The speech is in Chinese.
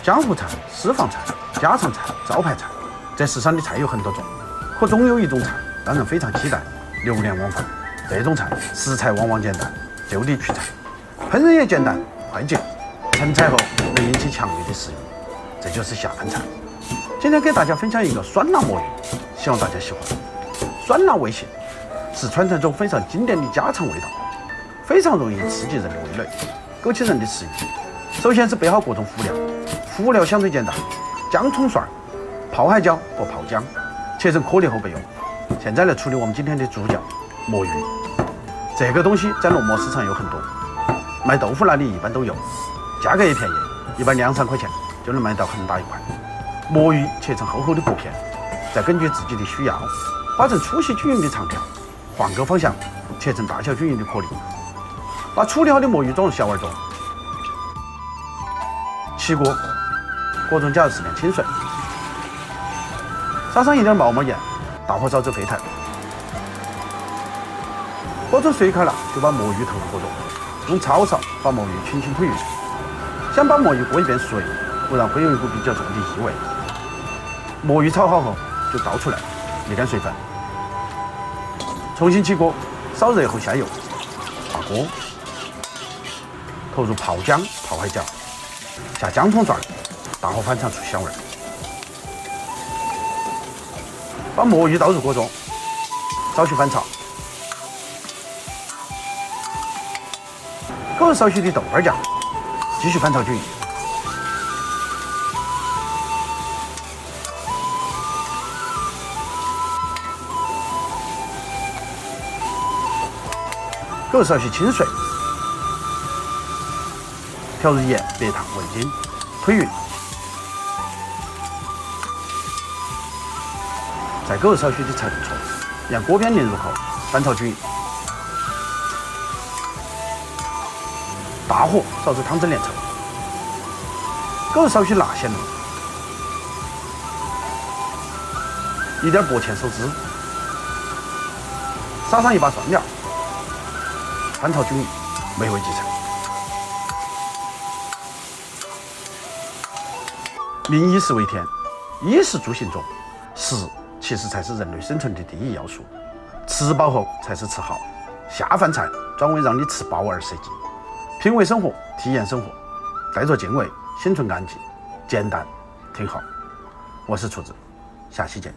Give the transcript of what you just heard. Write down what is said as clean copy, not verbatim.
江湖菜、私房菜、家常菜、招牌菜，这世上的菜有很多种，可总有一种菜让人非常期待，流连忘返。这种菜食材往往简单，就地取材，烹饪也简单快捷，成菜后能引起强烈的食欲，这就是下饭菜。今天给大家分享一个酸辣魔芋，希望大家喜欢。酸辣味型是传承中非常经典的家常味道，非常容易刺激人的味蕾，勾起人的食欲。首先是备好各种辅料，辅料相对简单，姜葱蒜、泡海椒和泡姜，切成颗粒后备用。现在来处理我们今天的主角魔芋。这个东西在罗摩市场有很多，卖豆腐那里一般都有，价格也便宜，一般2-3块钱就能买到很大一块。魔芋切成厚厚的薄片，再根据自己的需要划成粗细均匀的长条，换个方向切成大小均匀的颗粒。把处理好的魔芋装入小碗中，起锅，锅中加入适量清水，撒上一点毛毛盐，大火烧至沸腾。锅中水开了，就把魔芋投入锅中，用炒勺把魔芋轻轻推匀。想把魔芋过一遍水，不然会有一股比较重的异味。魔芋炒好后就倒出来，沥干水分。重新起锅，烧热后下油，下锅，投入泡姜、泡海椒，下姜葱蒜，大火翻炒出香味。把魔芋倒入锅中，少许翻炒。勾入少许的豆瓣酱，继续翻炒均匀。勾入少许清水，调入盐、白糖、味精，推匀。再勾入少许的陈醋，让锅边淋入后翻炒均匀。大火烧至汤汁连稠，勾入少许辣咸露，一点薄芡手汁，撒上一把蒜苗，翻炒均匀，美味即成。民以食为天，衣食住行中，食其实才是人类生存的第一要素，吃饱后才是吃好。下饭菜专为让你吃饱而设计。品味生活，体验生活，带着敬畏，心存感激，简单挺好。我是厨子，下期见。